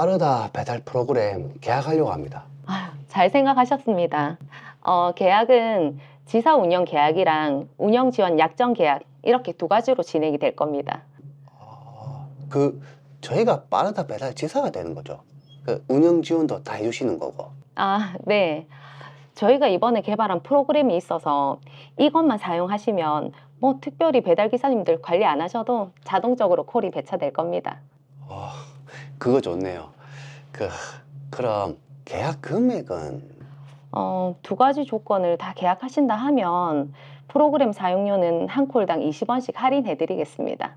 빠르다 배달 프로그램 계약하려고 합니다. 아유, 잘 생각하셨습니다. 계약은 지사 운영 계약이랑 운영 지원 약정 계약 이렇게 두 가지로 진행이 될 겁니다. 저희가 빠르다 배달 지사가 되는 거죠? 그 운영 지원도 다 해주시는 거고. 아, 네. 저희가 이번에 개발한 프로그램이 있어서 이것만 사용하시면 뭐 특별히 배달 기사님들 관리 안 하셔도 자동적으로 콜이 배차될 겁니다. 어, 그거 좋네요. 그럼 계약 금액은? 두 가지 조건을 다 계약하신다 하면 프로그램 사용료는 한 콜당 20원씩 할인해 드리겠습니다.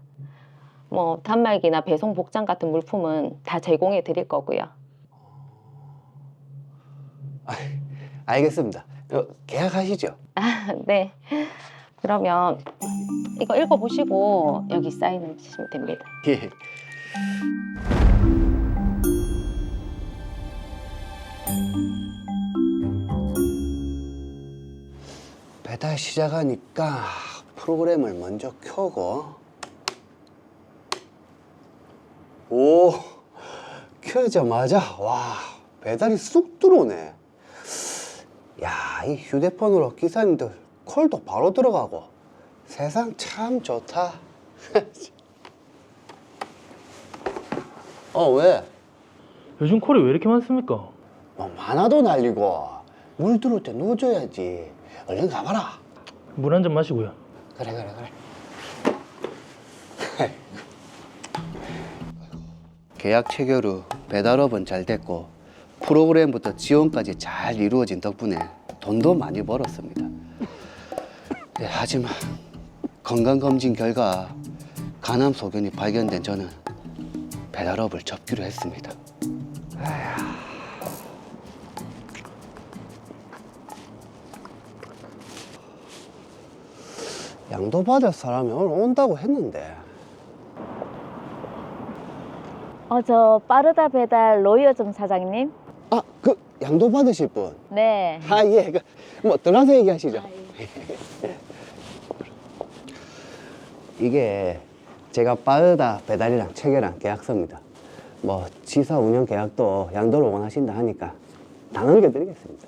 뭐 단말기나 배송 복장 같은 물품은 다 제공해 드릴 거고요. 알겠습니다. 계약하시죠? 네. 그러면 이거 읽어보시고 여기 사인해 주시면 됩니다. 예. 배달 시작하니까 프로그램을 먼저 켜고, 오, 켜자마자 와, 배달이 쑥 들어오네. 야, 이 휴대폰으로 기사님들 콜도 바로 들어가고 세상 참 좋다. 왜? 요즘 콜이 왜 이렇게 많습니까? 뭐 많아도 날리고 물 들어올 때 넣어줘야지. 얼른 가봐라. 물 한 잔 마시고요. 그래. 계약 체결 후 배달업은 잘 됐고 프로그램부터 지원까지 잘 이루어진 덕분에 돈도 많이 벌었습니다. 네, 하지만 건강검진 결과 간암 소견이 발견된 저는 배달업을 접기로 했습니다. 양도받을 사람이 오늘 온다고 했는데. 저 빠르다 배달 로이어점 사장님? 양도받으실 분? 네. 예. 들어가서 얘기하시죠. 이게 제가 빠르다 배달이랑 체결한 계약서입니다. 지사 운영 계약도 양도를 원하신다 하니까 다 넘겨드리겠습니다.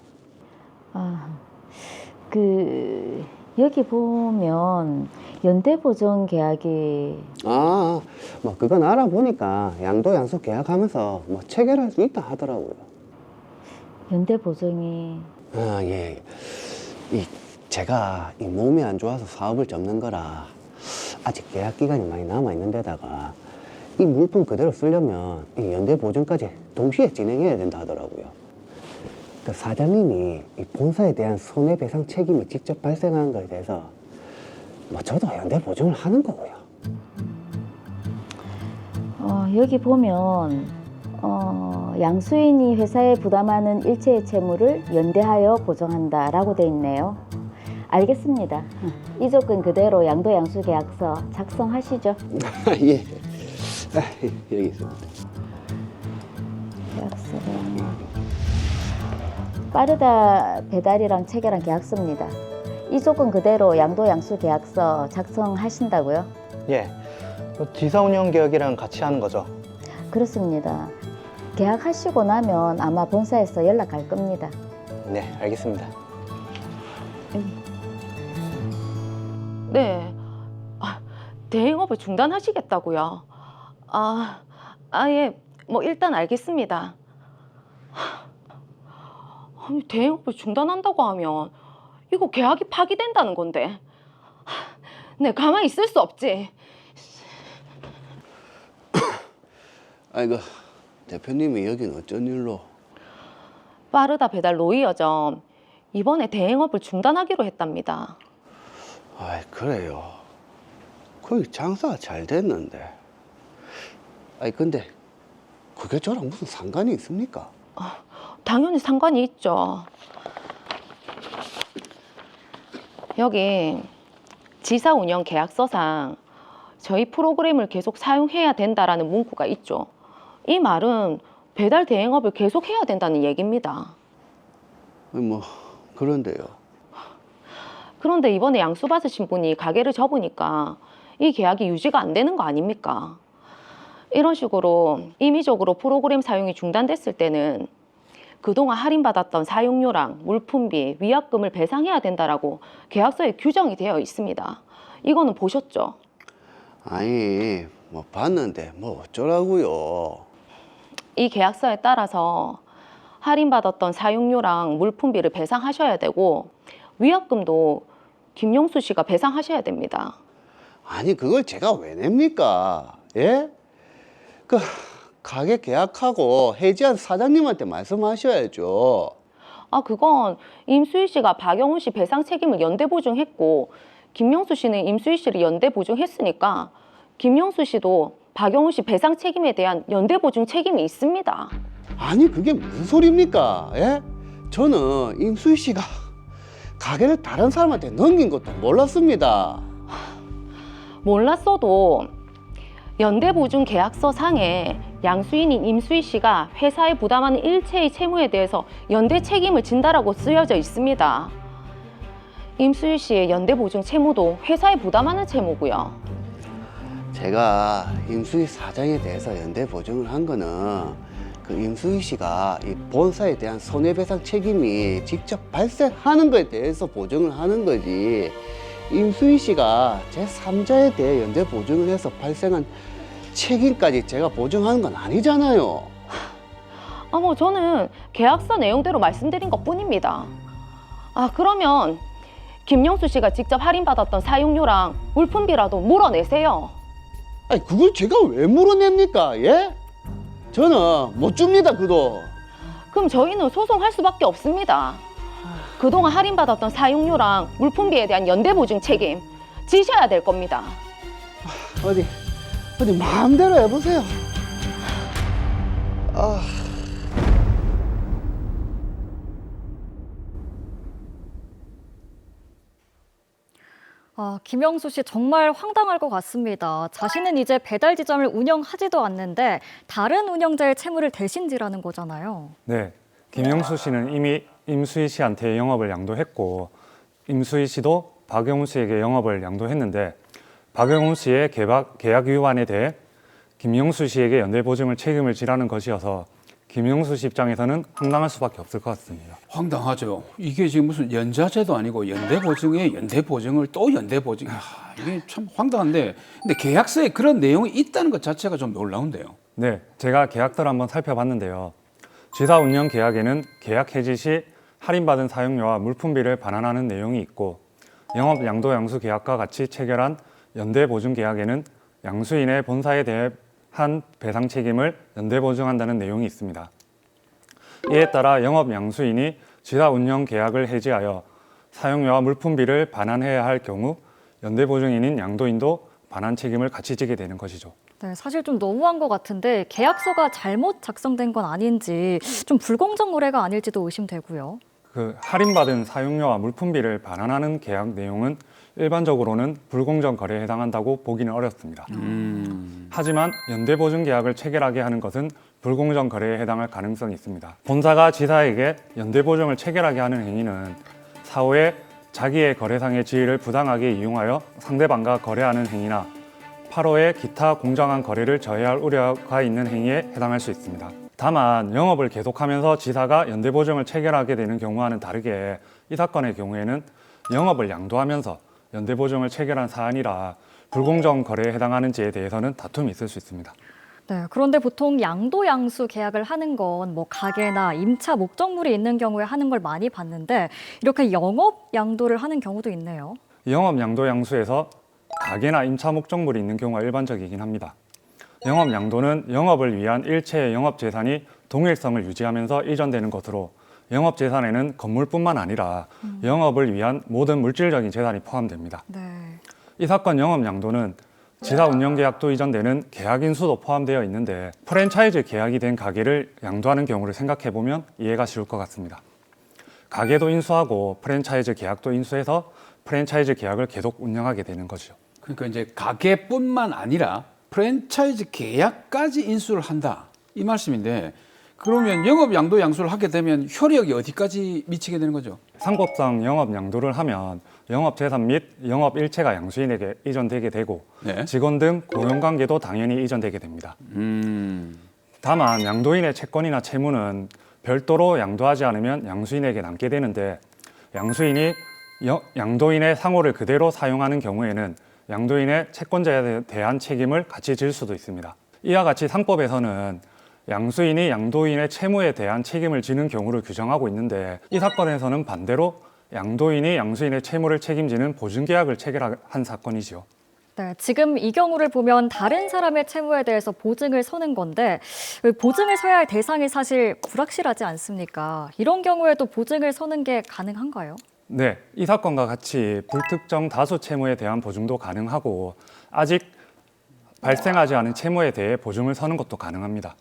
여기 보면 연대보증 계약이 그건 알아보니까 양도 양수 계약하면서 체결할 수 있다 하더라고요. 연대보증이 예. 제가 몸이 안 좋아서 사업을 접는 거라 아직 계약 기간이 많이 남아 있는 데다가 이 물품 그대로 쓰려면 이 연대 보증까지 동시에 진행해야 된다 하더라고요. 그 사장님이 이 본사에 대한 손해배상 책임이 직접 발생한 거에 대해서 저도 연대 보증을 하는 거고요. 여기 보면 양수인이 회사에 부담하는 일체의 채무를 연대하여 보정한다라고 돼 있네요. 알겠습니다. 이 조건 그대로 양도 양수 계약서 작성하시죠. 예. 여기 있습니다. 계약서는 빠르다 배달이랑 체결한 계약서입니다. 이 조건 그대로 양도 양수 계약서 작성하신다고요? 예, 지사 운영 계약이랑 같이 하는 거죠. 그렇습니다. 계약하시고 나면 아마 본사에서 연락 갈 겁니다. 네, 알겠습니다. 네. 대행업을 중단하시겠다고요? 예. 일단 알겠습니다. 아니, 대행업을 중단한다고 하면 이거 계약이 파기된다는 건데. 네, 가만히 있을 수 없지. 아이고, 대표님이 여긴 어쩐 일로? 빠르다 배달 로이어점 이번에 대행업을 중단하기로 했답니다. 그래요. 거기 장사가 잘 됐는데. 근데 그게 저랑 무슨 상관이 있습니까? 당연히 상관이 있죠. 여기 지사 운영 계약서상 저희 프로그램을 계속 사용해야 된다라는 문구가 있죠. 이 말은 배달 대행업을 계속 해야 된다는 얘기입니다. 그런데요. 그런데 이번에 양수 받으신 분이 가게를 접으니까 이 계약이 유지가 안 되는 거 아닙니까? 이런 식으로 임의적으로 프로그램 사용이 중단됐을 때는 그동안 할인받았던 사용료랑 물품비, 위약금을 배상해야 된다라고 계약서에 규정이 되어 있습니다. 이거는 보셨죠? 아니, 뭐 봤는데 뭐 어쩌라고요. 이 계약서에 따라서 할인받았던 사용료랑 물품비를 배상하셔야 되고 위약금도 김용수 씨가 배상하셔야 됩니다. 아니, 그걸 제가 왜 냅니까? 예? 그 가게 계약하고 해지한 사장님한테 말씀하셔야죠. 아, 그건 임수희 씨가 박영훈 씨 배상 책임을 연대 보증했고 김용수 씨는 임수희 씨를 연대 보증했으니까 김용수 씨도 박영훈 씨 배상 책임에 대한 연대 보증 책임이 있습니다. 아니, 그게 무슨 소리입니까? 예? 저는 임수희 씨가 가게를 다른 사람한테 넘긴 것도 몰랐습니다. 몰랐어도 연대보증 계약서 상에 양수인인 임수희 씨가 회사에 부담하는 일체의 채무에 대해서 연대 책임을 진다라고 쓰여져 있습니다. 임수희 씨의 연대보증 채무도 회사에 부담하는 채무고요. 제가 임수희 사장에 대해서 연대 보증을 한 거는 그 임수희 씨가 이 본사에 대한 손해배상 책임이 직접 발생하는 것에 대해서 보증을 하는 거지, 임수희 씨가 제3자에 대해 연대 보증을 해서 발생한 책임까지 제가 보증하는 건 아니잖아요. 아, 뭐 저는 계약서 내용대로 말씀드린 것 뿐입니다. 아, 그러면 김용수 씨가 직접 할인받았던 사용료랑 물품비라도 물어내세요. 아니, 그걸 제가 왜 물어냅니까? 예? 저는 못 줍니다, 그 돈. 그럼 저희는 소송할 수밖에 없습니다. 그동안 할인받았던 사용료랑 물품비에 대한 연대보증 책임 지셔야 될 겁니다. 어디 마음대로 해보세요. 아. 김영수 씨 정말 황당할 것 같습니다. 자신은 이제 배달 지점을 운영하지도 않는데 다른 운영자의 채무를 대신 지라는 거잖아요. 네, 김영수 씨는 이미 임수희 씨한테 영업을 양도했고 임수희 씨도 박영훈 씨에게 영업을 양도했는데 박영훈 씨의 계약 위반에 대해 김영수 씨에게 연대보증을 책임을 지라는 것이어서 김영수 씨 입장에서는 황당할 수밖에 없을 것 같습니다. 황당하죠. 이게 지금 무슨 연자제도 아니고 연대보증에 연대보증을 또 연대보증. 이게 참 황당한데, 근데 계약서에 그런 내용이 있다는 것 자체가 좀 놀라운데요. 네, 제가 계약서를 한번 살펴봤는데요. 지사 운영 계약에는 계약 해지 시 할인받은 사용료와 물품비를 반환하는 내용이 있고 영업 양도 양수 계약과 같이 체결한 연대 보증 계약에는 양수인의 본사에 대한 배상 책임을 연대 보증한다는 내용이 있습니다. 이에 따라 영업 양수인이 지사 운영 계약을 해지하여 사용료와 물품비를 반환해야 할 경우 연대 보증인인 양도인도 반환 책임을 같이 지게 되는 것이죠. 네, 사실 좀 너무한 것 같은데 계약서가 잘못 작성된 건 아닌지 좀 불공정 거래가 아닐지도 의심되고요. 그 할인받은 사용료와 물품비를 반환하는 계약 내용은 일반적으로는 불공정 거래에 해당한다고 보기는 어렵습니다. 하지만 연대보증 계약을 체결하게 하는 것은 불공정 거래에 해당할 가능성이 있습니다. 본사가 지사에게 연대보증을 체결하게 하는 행위는 사후에 자기의 거래상의 지위를 부당하게 이용하여 상대방과 거래하는 행위나 8호의 기타 공정한 거래를 저해할 우려가 있는 행위에 해당할 수 있습니다. 다만 영업을 계속하면서 지사가 연대보증을 체결하게 되는 경우와는 다르게 이 사건의 경우에는 영업을 양도하면서 연대보증을 체결한 사안이라 불공정 거래에 해당하는지에 대해서는 다툼이 있을 수 있습니다. 네, 그런데 보통 양도 양수 계약을 하는 건 뭐 가게나 임차 목적물이 있는 경우에 하는 걸 많이 봤는데 이렇게 영업 양도를 하는 경우도 있네요. 영업 양도 양수에서 가게나 임차 목적물이 있는 경우가 일반적이긴 합니다. 영업 양도는 영업을 위한 일체의 영업 재산이 동일성을 유지하면서 이전되는 것으로 영업 재산에는 건물뿐만 아니라 영업을 위한 모든 물질적인 재산이 포함됩니다. 네. 이 사건 영업 양도는 지사 운영 계약도 이전되는 계약 인수도 포함되어 있는데 프랜차이즈 계약이 된 가게를 양도하는 경우를 생각해 보면 이해가 쉬울 것 같습니다. 가게도 인수하고 프랜차이즈 계약도 인수해서 프랜차이즈 계약을 계속 운영하게 되는 거죠. 그러니까 이제 가게뿐만 아니라 프랜차이즈 계약까지 인수를 한다, 이 말씀인데, 그러면 영업 양도 양수를 하게 되면 효력이 어디까지 미치게 되는 거죠? 상법상 영업 양도를 하면 영업재산 및 영업일체가 양수인에게 이전되게 되고 네. 직원 등 고용관계도 당연히 이전되게 됩니다. 다만 양도인의 채권이나 채무는 별도로 양도하지 않으면 양수인에게 남게 되는데 양수인이 양도인의 상호를 그대로 사용하는 경우에는 양도인의 채권자에 대한 책임을 같이 질 수도 있습니다. 이와 같이 상법에서는 양수인이 양도인의 채무에 대한 책임을 지는 경우를 규정하고 있는데 이 사건에서는 반대로 양도인이 양수인의 채무를 책임지는 보증계약을 체결한 사건이지요. 네, 지금 이 경우를 보면 다른 사람의 채무에 대해서 보증을 서는 건데 보증을 서야 할 대상이 사실 불확실하지 않습니까? 이런 경우에도 보증을 서는 게 가능한가요? 네, 이 사건과 같이 불특정 다수 채무에 대한 보증도 가능하고 아직 발생하지 않은 채무에 대해 보증을 서는 것도 가능합니다.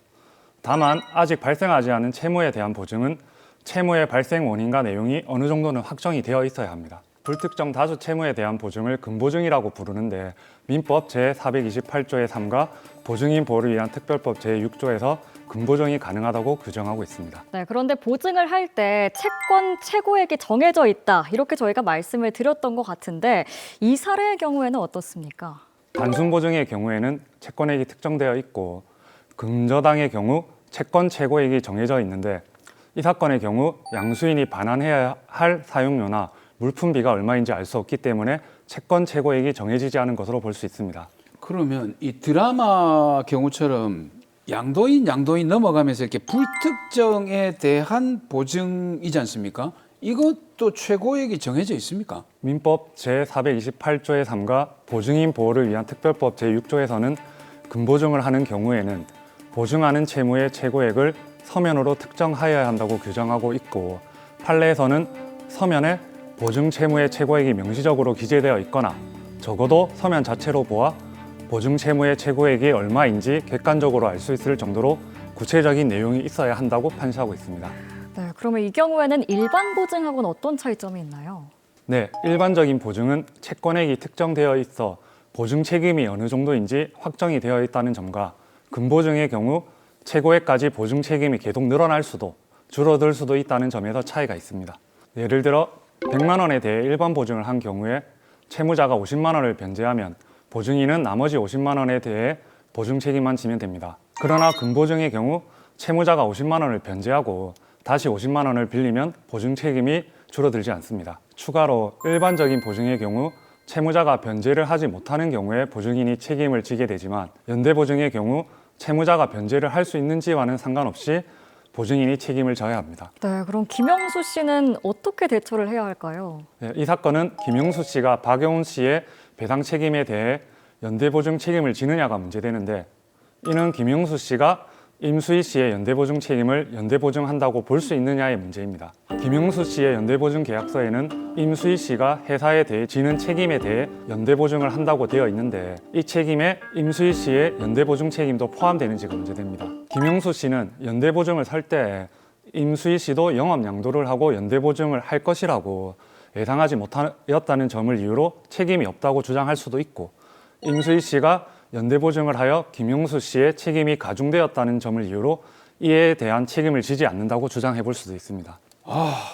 다만 아직 발생하지 않은 채무에 대한 보증은 채무의 발생 원인과 내용이 어느 정도는 확정이 되어 있어야 합니다. 불특정 다수 채무에 대한 보증을 금보증이라고 부르는데 민법 제428조의 3과 보증인 보호를 위한 특별법 제6조에서 금보증이 가능하다고 규정하고 있습니다. 네, 그런데 보증을 할 때 채권 최고액이 정해져 있다 이렇게 저희가 말씀을 드렸던 것 같은데 이 사례의 경우에는 어떻습니까? 단순 보증의 경우에는 채권액이 특정되어 있고 금저당의 경우 채권 최고액이 정해져 있는데 이 사건의 경우 양수인이 반환해야 할 사용료나 물품비가 얼마인지 알 수 없기 때문에 채권 최고액이 정해지지 않은 것으로 볼 수 있습니다. 그러면 이 드라마 경우처럼 양도인 넘어가면서 이렇게 불특정에 대한 보증이지 않습니까? 이것도 최고액이 정해져 있습니까? 민법 제428조의 3과 보증인 보호를 위한 특별법 제6조에서는 금보증을 하는 경우에는 보증하는 채무의 최고액을 서면으로 특정하여야 한다고 규정하고 있고 판례에서는 서면에 보증 채무의 최고액이 명시적으로 기재되어 있거나 적어도 서면 자체로 보아 보증 채무의 최고액이 얼마인지 객관적으로 알 수 있을 정도로 구체적인 내용이 있어야 한다고 판시하고 있습니다. 네, 그러면 이 경우에는 일반 보증하고는 어떤 차이점이 있나요? 네, 일반적인 보증은 채권액이 특정되어 있어 보증 책임이 어느 정도인지 확정이 되어 있다는 점과 금보증의 경우 최고액까지 보증 책임이 계속 늘어날 수도 줄어들 수도 있다는 점에서 차이가 있습니다. 예를 들어 100만 원에 대해 일반 보증을 한 경우에 채무자가 50만 원을 변제하면 보증인은 나머지 50만 원에 대해 보증 책임만 지면 됩니다. 그러나 금보증의 경우 채무자가 50만 원을 변제하고 다시 50만 원을 빌리면 보증 책임이 줄어들지 않습니다. 추가로 일반적인 보증의 경우 채무자가 변제를 하지 못하는 경우에 보증인이 책임을 지게 되지만 연대보증의 경우 채무자가 변제를 할 수 있는지와는 상관없이 보증인이 책임을 져야 합니다. 네, 그럼 김영수 씨는 어떻게 대처를 해야 할까요? 네, 이 사건은 김영수 씨가 박영훈 씨의 배상 책임에 대해 연대보증 책임을 지느냐가 문제되는데 이는 김영수 씨가 임수희 씨의 연대보증 책임을 연대보증한다고 볼 수 있느냐의 문제입니다. 김영수 씨의 연대보증 계약서에는 임수희 씨가 회사에 대해 지는 책임에 대해 연대보증을 한다고 되어 있는데 이 책임에 임수희 씨의 연대보증 책임도 포함되는지가 문제됩니다. 김영수 씨는 연대보증을 살 때 임수희 씨도 영업 양도를 하고 연대보증을 할 것이라고 예상하지 못하였다는 점을 이유로 책임이 없다고 주장할 수도 있고 임수희 씨가 연대보증을 하여 김영수 씨의 책임이 가중되었다는 점을 이유로 이에 대한 책임을 지지 않는다고 주장해 볼 수도 있습니다.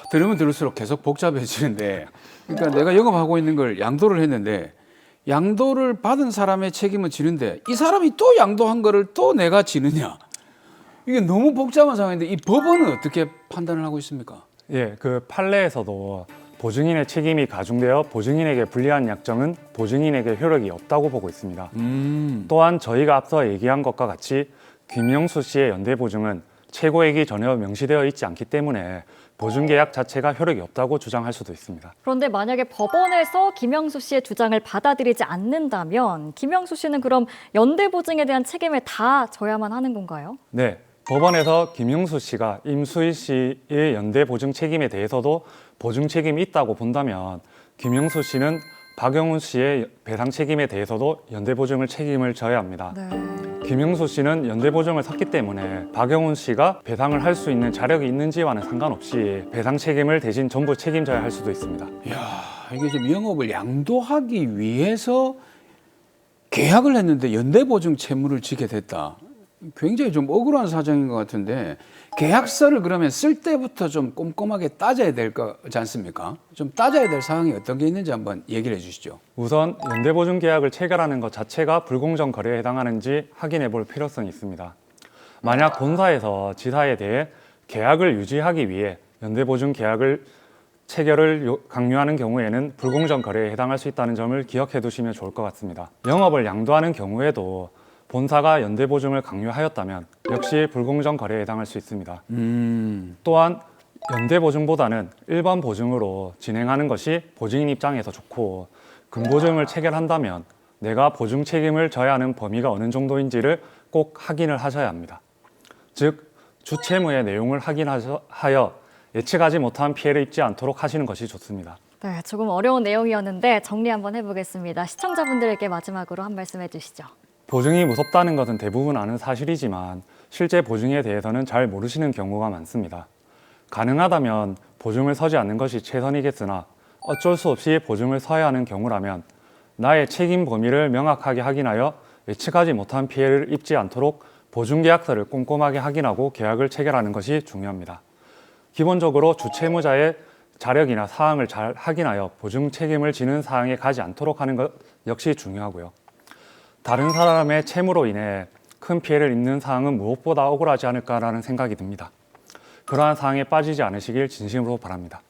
들으면 들을수록 계속 복잡해지는데 그러니까 내가 영업하고 있는 걸 양도를 했는데 양도를 받은 사람의 책임은 지는데 이 사람이 또 양도한 거를 또 내가 지느냐 이게 너무 복잡한 상황인데 이 법원은 어떻게 판단을 하고 있습니까? 예, 그 판례에서도 보증인의 책임이 가중되어 보증인에게 불리한 약정은 보증인에게 효력이 없다고 보고 있습니다. 또한 저희가 앞서 얘기한 것과 같이 김영수 씨의 연대보증은 최고액이 전혀 명시되어 있지 않기 때문에 보증계약 자체가 효력이 없다고 주장할 수도 있습니다. 그런데 만약에 법원에서 김영수 씨의 주장을 받아들이지 않는다면 김영수 씨는 그럼 연대보증에 대한 책임을 다 져야만 하는 건가요? 네, 법원에서 김영수 씨가 임수희 씨의 연대보증 책임에 대해서도 보증 책임이 있다고 본다면 김영수 씨는 박영훈 씨의 배상 책임에 대해서도 연대보증을 책임을 져야 합니다. 네. 김영수 씨는 연대보증을 섰기 때문에 박영훈 씨가 배상을 할 수 있는 자력이 있는지와는 상관없이 배상 책임을 대신 전부 책임져야 할 수도 있습니다. 이야, 이게 지금 영업을 양도하기 위해서 계약을 했는데 연대보증 채무를 지게 됐다. 굉장히 좀 억울한 사정인 것 같은데 계약서를 그러면 쓸 때부터 좀 꼼꼼하게 따져야 될 거지 않습니까? 좀 따져야 될 사항이 어떤 게 있는지 한번 얘기를 해주시죠. 우선 연대보증 계약을 체결하는 것 자체가 불공정 거래에 해당하는지 확인해 볼 필요성이 있습니다. 만약 본사에서 지사에 대해 계약을 유지하기 위해 연대보증 계약을 체결을 강요하는 경우에는 불공정 거래에 해당할 수 있다는 점을 기억해 두시면 좋을 것 같습니다. 영업을 양도하는 경우에도 본사가 연대보증을 강요하였다면 역시 불공정 거래에 해당할 수 있습니다. 또한 연대보증보다는 일반 보증으로 진행하는 것이 보증인 입장에서 좋고 금보증을 체결한다면 내가 보증 책임을 져야 하는 범위가 어느 정도인지를 꼭 확인을 하셔야 합니다. 즉, 주채무의 내용을 확인하여 예측하지 못한 피해를 입지 않도록 하시는 것이 좋습니다. 네, 조금 어려운 내용이었는데 정리 한번 해보겠습니다. 시청자분들에게 마지막으로 한 말씀 해주시죠. 보증이 무섭다는 것은 대부분 아는 사실이지만 실제 보증에 대해서는 잘 모르시는 경우가 많습니다. 가능하다면 보증을 서지 않는 것이 최선이겠으나 어쩔 수 없이 보증을 서야 하는 경우라면 나의 책임 범위를 명확하게 확인하여 예측하지 못한 피해를 입지 않도록 보증계약서를 꼼꼼하게 확인하고 계약을 체결하는 것이 중요합니다. 기본적으로 주채무자의 자력이나 사항을 잘 확인하여 보증 책임을 지는 사항에 가지 않도록 하는 것 역시 중요하고요. 다른 사람의 채무로 인해 큰 피해를 입는 사항은 무엇보다 억울하지 않을까라는 생각이 듭니다. 그러한 사항에 빠지지 않으시길 진심으로 바랍니다.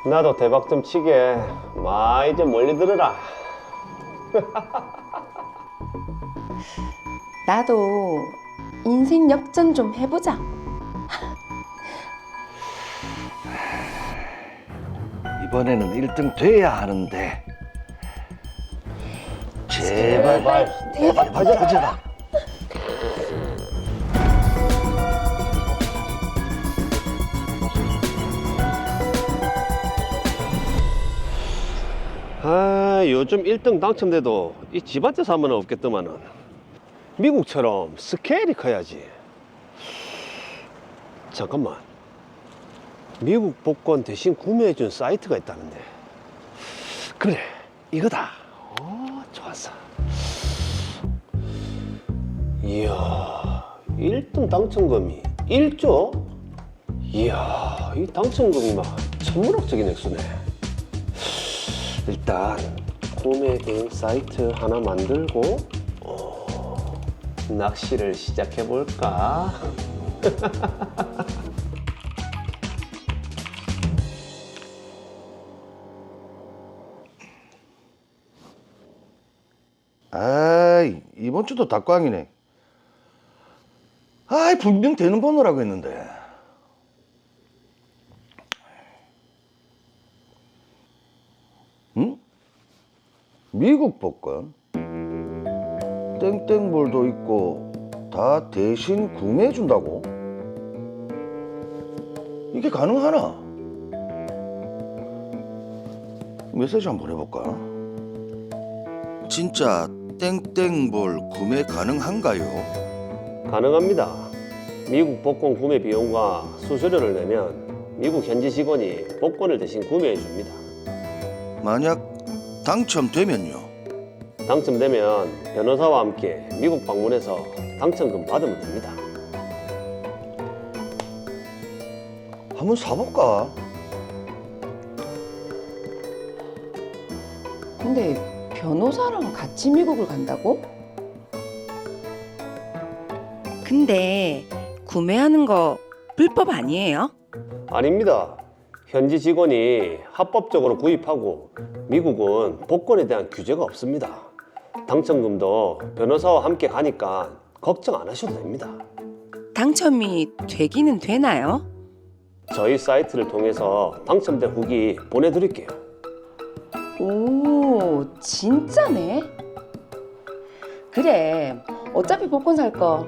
나도 대박 좀 치게. 많이 좀 멀리 들으라. 나도 인생 역전 좀 해보자. 이번에는 1등 돼야 하는데 제발 터져라. 아, 요즘 1등 당첨돼도 이 집한테 사면 없겠더만은. 미국처럼 스케일이 커야지. 잠깐만, 미국 복권 대신 구매해준 사이트가 있다는데. 그래, 이거다. 좋았어. 이야, 1등 당첨금이 1조? 이야, 이 당첨금이 막 천문학적인 액수네. 일단 구매 대행 사이트 하나 만들고 낚시를 시작해 볼까? 아이, 이번 주도 닭광이네. 아이, 분명 되는 번호라고 했는데. 응? 미국 복권? 땡땡볼도 있고 다 대신 구매해 준다고? 이게 가능하나? 메시지 한번 보내볼까? 진짜 땡땡볼 구매 가능한가요? 가능합니다. 미국 복권 구매 비용과 수수료를 내면 미국 현지 직원이 복권을 대신 구매해 줍니다. 만약 당첨되면요? 당첨되면 변호사와 함께 미국 방문해서 당첨금 받으면 됩니다. 한번 사볼까? 근데 변호사랑 같이 미국을 간다고? 근데 구매하는 거 불법 아니에요? 아닙니다. 현지 직원이 합법적으로 구입하고 미국은 복권에 대한 규제가 없습니다. 당첨금도 변호사와 함께 가니까 걱정 안 하셔도 됩니다. 당첨이 되기는 되나요? 저희 사이트를 통해서 당첨된 후기 보내드릴게요. 오, 진짜네? 그래, 어차피 복권 살 거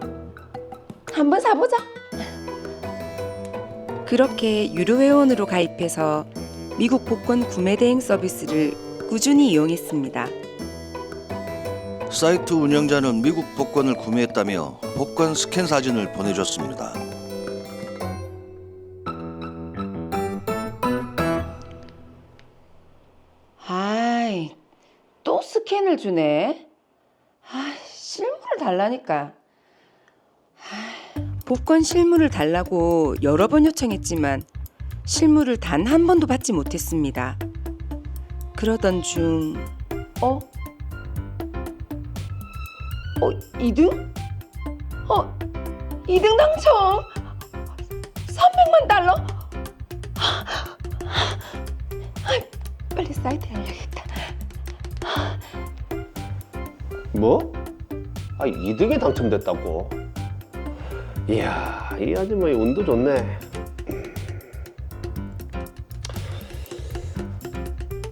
한번 사보자. 그렇게 유료 회원으로 가입해서 미국 복권 구매 대행 서비스를 꾸준히 이용했습니다. 사이트 운영자는 미국 복권을 구매했다며 복권 스캔 사진을 보내줬습니다. 아이, 또 스캔을 주네. 아, 실물을 달라니까. 복권 실물을 달라고 여러 번 요청했지만 실물을 단 한 번도 받지 못했습니다. 그러던 중 2등? 2등 당첨! 300만 달러? 빨리 사이트에 알려야겠다. 뭐? 2등에 당첨됐다고? 이야, 이 아줌마의 운도 좋네.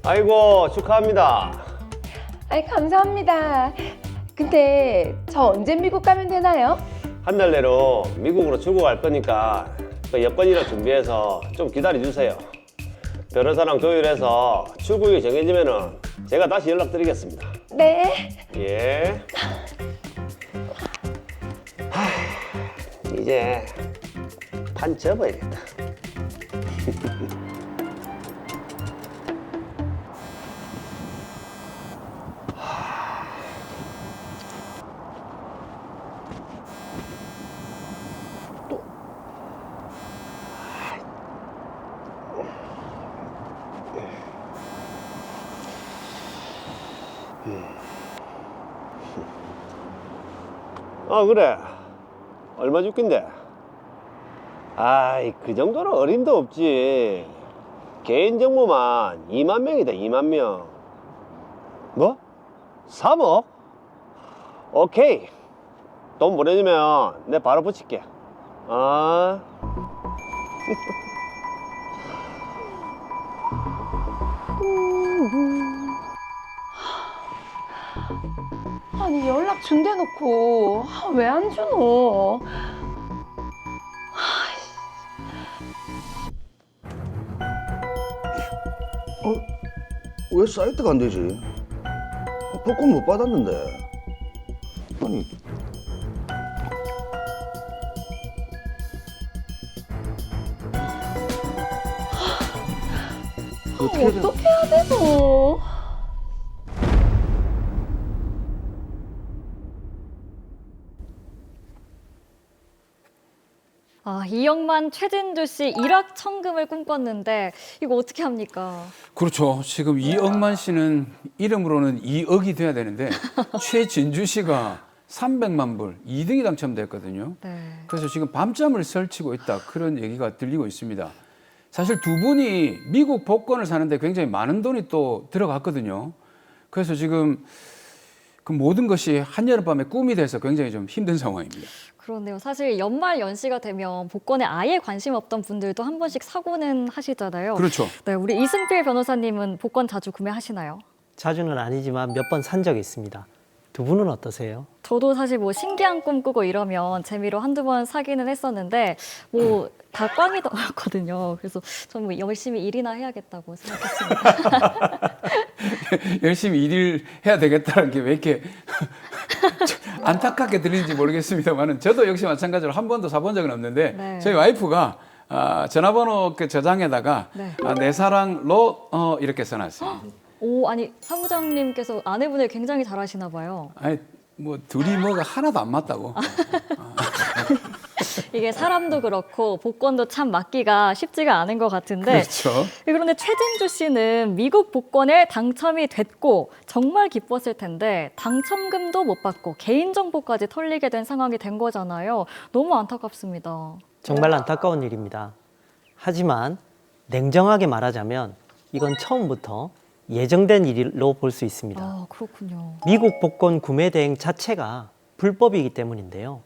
아이고, 축하합니다. 아이, 감사합니다. 근데 저 언제 미국 가면 되나요? 한 달 내로 미국으로 출국할 거니까 그 여권이나 준비해서 좀 기다려주세요. 변호사랑 조율해서 출국이 정해지면은 제가 다시 연락드리겠습니다. 네. 예. 이제 판 접어야겠다. 그래. 얼마 줄긴데? 아이, 그 정도는 어림도 없지. 개인정보만 2만 명이다, 2만 명. 뭐? 3억? 오케이. 돈 보내주면 내 바로 붙일게. 아니, 연락 준대 놓고 왜 안 주노? 왜 사이트가 안 되지? 복권 못 받았는데. 아니. 어떻게 해야 되노? 아, 이영만 최진주 씨 일확천금을 꿈꿨는데 이거 어떻게 합니까? 그렇죠. 지금 이억만 씨는 이름으로는 2억이 돼야 되는데 최진주 씨가 300만 불 2등이 당첨됐거든요. 네. 그래서 지금 밤잠을 설치고 있다 그런 얘기가 들리고 있습니다. 사실 두 분이 미국 복권을 사는데 굉장히 많은 돈이 또 들어갔거든요. 그래서 지금 그 모든 것이 한여름밤의 꿈이 돼서 굉장히 좀 힘든 상황입니다. 그렇네요. 사실 연말 연시가 되면 복권에 아예 관심 없던 분들도 한 번씩 사고는 하시잖아요. 그렇죠. 네, 우리 이승필 변호사님은 복권 자주 구매하시나요? 자주는 아니지만 몇 번 산 적이 있습니다. 두 분은 어떠세요? 저도 사실 뭐 신기한 꿈 꾸고 이러면 재미로 한두 번 사기는 했었는데 뭐 다 꽝이더라고요. 그래서 저는 뭐 열심히 일이나 해야겠다고 생각했습니다. 열심히 일을 해야 되겠다는 게 왜 이렇게 안타깝게 들리는지 모르겠습니다만 저도 역시 마찬가지로 한 번도 사본 적은 없는데 네. 저희 와이프가 전화번호 그 저장에다가 네. 내 사랑로 이렇게 써놨어요. 오, 아니 사무장님께서 아내분을 굉장히 잘 아시나 봐요. 아니 뭐 둘이 뭐가 하나도 안 맞다고. 이게 사람도 그렇고 복권도 참 맞기가 쉽지가 않은 것 같은데. 그렇죠. 그런데 최진주 씨는 미국 복권에 당첨이 됐고 정말 기뻤을 텐데 당첨금도 못 받고 개인정보까지 털리게 된 상황이 된 거잖아요. 너무 안타깝습니다. 정말 안타까운 일입니다. 하지만 냉정하게 말하자면 이건 처음부터 예정된 일로 볼 수 있습니다. 아, 그렇군요. 미국 복권 구매 대행 자체가 불법이기 때문인데요.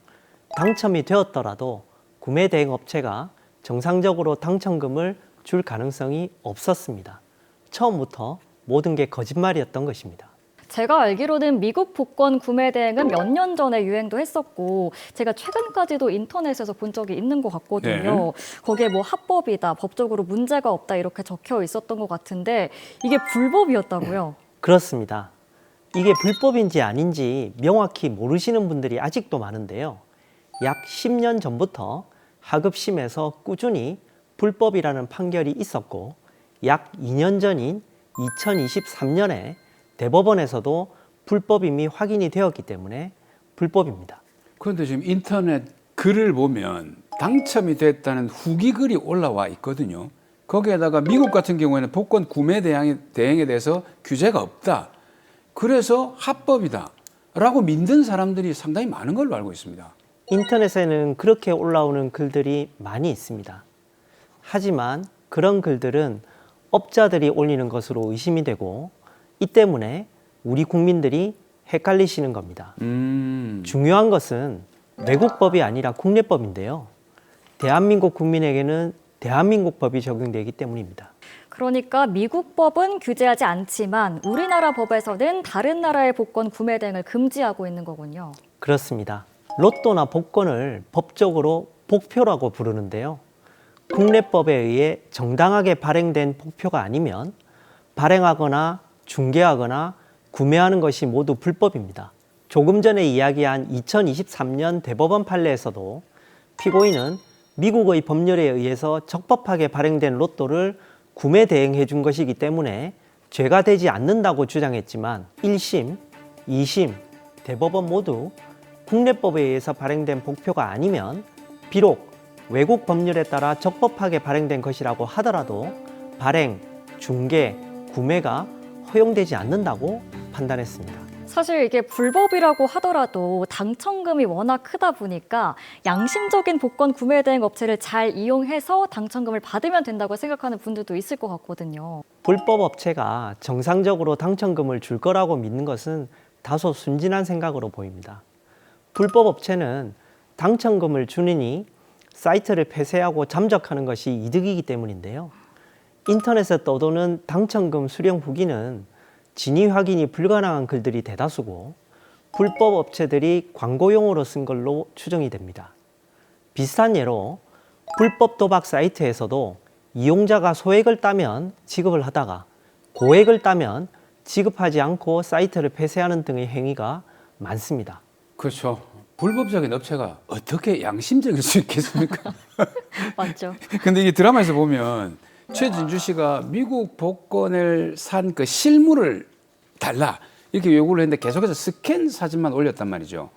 당첨이 되었더라도 구매 대행 업체가 정상적으로 당첨금을 줄 가능성이 없었습니다. 처음부터 모든 게 거짓말이었던 것입니다. 제가 알기로는 미국 복권 구매 대행은 몇 년 전에 유행도 했었고 제가 최근까지도 인터넷에서 본 적이 있는 것 같거든요. 거기에 뭐 합법이다, 법적으로 문제가 없다 이렇게 적혀 있었던 것 같은데 이게 불법이었다고요? 그렇습니다. 이게 불법인지 아닌지 명확히 모르시는 분들이 아직도 많은데요. 약 10년 전부터 하급심에서 꾸준히 불법이라는 판결이 있었고 약 2년 전인 2023년에 대법원에서도 불법임이 확인이 되었기 때문에 불법입니다. 그런데 지금 인터넷 글을 보면 당첨이 됐다는 후기 글이 올라와 있거든요. 거기에다가 미국 같은 경우에는 복권 구매 대행에 대해서 규제가 없다. 그래서 합법이다. 라고 믿는 사람들이 상당히 많은 걸로 알고 있습니다. 인터넷에는 그렇게 올라오는 글들이 많이 있습니다. 하지만 그런 글들은 업자들이 올리는 것으로 의심이 되고 이 때문에 우리 국민들이 헷갈리시는 겁니다. 중요한 것은 외국법이 아니라 국내법인데요. 대한민국 국민에게는 대한민국 법이 적용되기 때문입니다. 그러니까 미국 법은 규제하지 않지만 우리나라 법에서는 다른 나라의 복권 구매 대행을 금지하고 있는 거군요. 그렇습니다. 로또나 복권을 법적으로 복표라고 부르는데요. 국내법에 의해 정당하게 발행된 복표가 아니면 발행하거나 중개하거나 구매하는 것이 모두 불법입니다. 조금 전에 이야기한 2023년 대법원 판례에서도 피고인은 미국의 법률에 의해서 적법하게 발행된 로또를 구매 대행해 준 것이기 때문에 죄가 되지 않는다고 주장했지만 1심, 2심, 대법원 모두 국내법에 의해서 발행된 복표가 아니면 비록 외국 법률에 따라 적법하게 발행된 것이라고 하더라도 발행, 중개, 구매가 허용되지 않는다고 판단했습니다. 사실 이게 불법이라고 하더라도 당첨금이 워낙 크다 보니까 양심적인 복권 구매 대행 업체를 잘 이용해서 당첨금을 받으면 된다고 생각하는 분들도 있을 것 같거든요. 불법 업체가 정상적으로 당첨금을 줄 거라고 믿는 것은 다소 순진한 생각으로 보입니다. 불법 업체는 당첨금을 주느니 사이트를 폐쇄하고 잠적하는 것이 이득이기 때문인데요. 인터넷에 떠도는 당첨금 수령 후기는 진위 확인이 불가능한 글들이 대다수고 불법 업체들이 광고용으로 쓴 걸로 추정이 됩니다. 비슷한 예로 불법 도박 사이트에서도 이용자가 소액을 따면 지급을 하다가 고액을 따면 지급하지 않고 사이트를 폐쇄하는 등의 행위가 많습니다. 그렇죠. 불법적인 업체가 어떻게 양심적일 수 있겠습니까? 맞죠. 근데 이게 드라마에서 보면 최진주 씨가 미국 복권을 산 그 실물을 달라 이렇게 요구를 했는데 계속해서 스캔 사진만 올렸단 말이죠.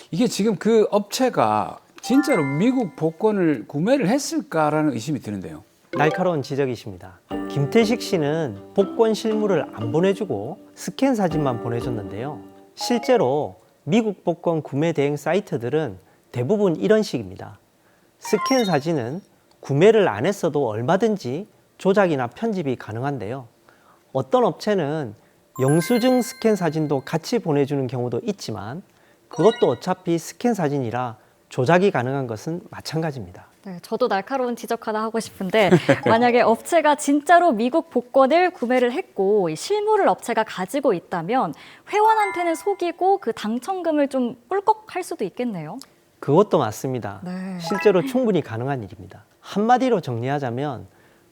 이게 지금 그 업체가 진짜로 미국 복권을 구매를 했을까라는 의심이 드는데요. 날카로운 지적이십니다. 김태식 씨는 복권 실물을 안 보내주고 스캔 사진만 보내줬는데요. 실제로 미국 복권 구매 대행 사이트들은 대부분 이런 식입니다. 스캔 사진은 구매를 안 했어도 얼마든지 조작이나 편집이 가능한데요. 어떤 업체는 영수증 스캔 사진도 같이 보내주는 경우도 있지만 그것도 어차피 스캔 사진이라 조작이 가능한 것은 마찬가지입니다. 네, 저도 날카로운 지적 하나 하고 싶은데 만약에 업체가 진짜로 미국 복권을 구매를 했고 이 실물을 업체가 가지고 있다면 회원한테는 속이고 그 당첨금을 좀 꿀꺽할 수도 있겠네요. 그것도 맞습니다. 네. 실제로 충분히 가능한 일입니다. 한마디로 정리하자면